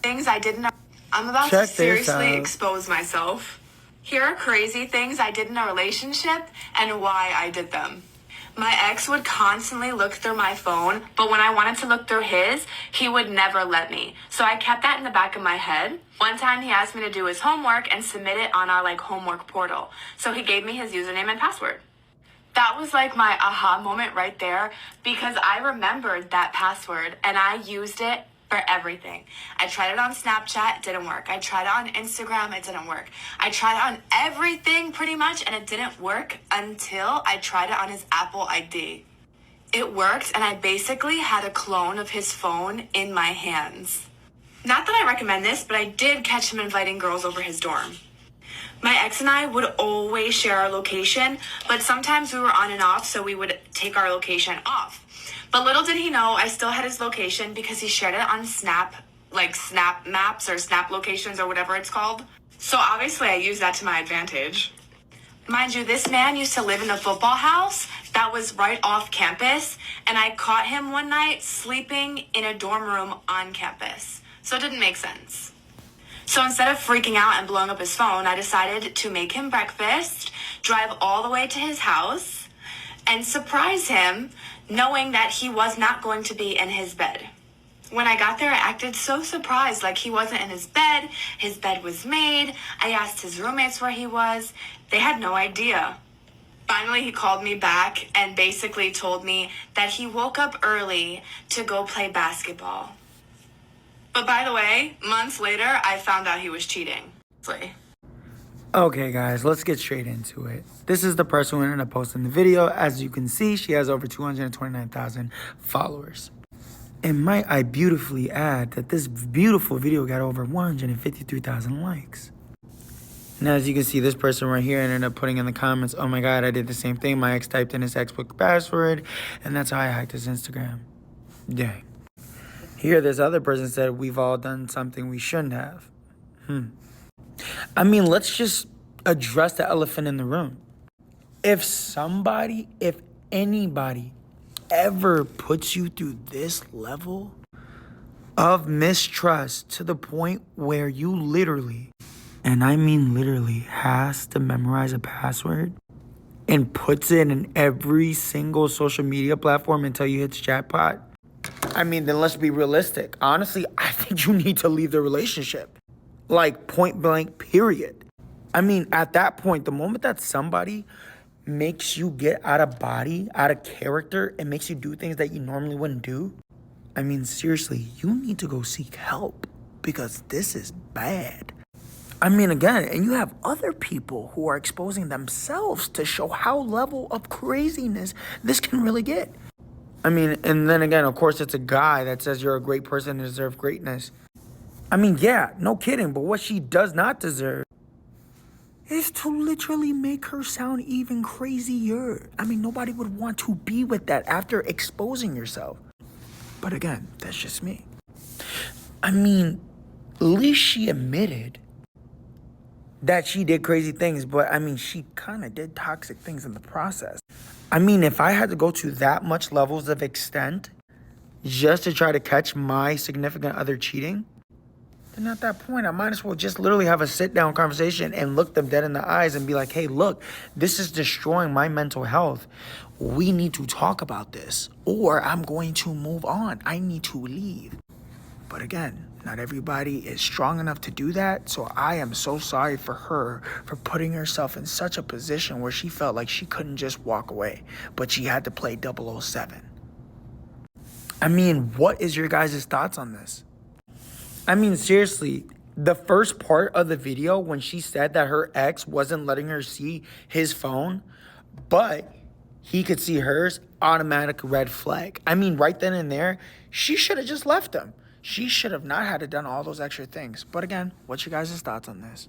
things I didn't know. I'm about to seriously expose myself. Here are crazy things I did in a relationship and why I did them. My ex would constantly look through my phone, but when I wanted to look through his, he would never let me. So I kept that in the back of my head. One time he asked me to do his homework and submit it on our homework portal. So he gave me his username and password. That was my aha moment right there, because I remembered that password and I used it for everything. I tried it on Snapchat, it didn't work. I tried it on Instagram, it didn't work. I tried it on everything pretty much, and it didn't work until I tried it on his Apple ID. It worked, and I basically had a clone of his phone in my hands. Not that I recommend this, but I did catch him inviting girls over his dorm. My ex and I would always share our location, but sometimes we were on and off, so we would take our location off. But little did he know I still had his location because he shared it on Snap, Snap Maps or Snap Locations or whatever it's called. So obviously I used that to my advantage. Mind you, this man used to live in a football house that was right off campus, and I caught him one night sleeping in a dorm room on campus. So it didn't make sense. So instead of freaking out and blowing up his phone, I decided to make him breakfast, drive all the way to his house, and surprise him, knowing that he was not going to be in his bed. When I got there, I acted so surprised, like he wasn't in his bed was made. I asked his roommates where he was. They had no idea. Finally, he called me back and basically told me that he woke up early to go play basketball. But by the way, months later, I found out he was cheating. Okay, guys, let's get straight into it. This is the person who ended up posting the video. As you can see, she has over 229,000 followers. And might I beautifully add that this beautiful video got over 153,000 likes. And as you can see, this person right here ended up putting in the comments, "Oh my God, I did the same thing. My ex typed in his textbook password, and that's how I hacked his Instagram." Dang. Here, this other person said, "We've all done something we shouldn't have." I mean, let's just address the elephant in the room. If anybody ever puts you through this level of mistrust to the point where you literally, and I mean literally, has to memorize a password and puts it in every single social media platform until you hit jackpot, I mean, then let's be realistic. Honestly, I think you need to leave the relationship. Point blank, period. I mean, at that point, the moment that somebody makes you get out of body, out of character, and makes you do things that you normally wouldn't do, I mean, seriously, you need to go seek help, because this is bad. I mean, again, and you have other people who are exposing themselves to show how level of craziness this can really get. I mean, and then again, of course, it's a guy that says you're a great person and deserve greatness. I mean, yeah, no kidding, but what she does not deserve is to literally make her sound even crazier. I mean, nobody would want to be with that after exposing yourself. But again, that's just me. I mean, at least she admitted that she did crazy things, but I mean, she kind of did toxic things in the process. I mean, if I had to go to that much levels of extent just to try to catch my significant other cheating, then at that point, I might as well just literally have a sit-down conversation and look them dead in the eyes and be like, "Hey, look, this is destroying my mental health. We need to talk about this, or I'm going to move on. I need to leave." But again, not everybody is strong enough to do that, so I am so sorry for her for putting herself in such a position where she felt like she couldn't just walk away, but she had to play 007. I mean, what is your guys' thoughts on this? I mean, seriously, the first part of the video when she said that her ex wasn't letting her see his phone, but he could see hers, automatic red flag. I mean, right then and there, she should have just left him. She should have not had to done all those extra things. But again, what's your guys' thoughts on this?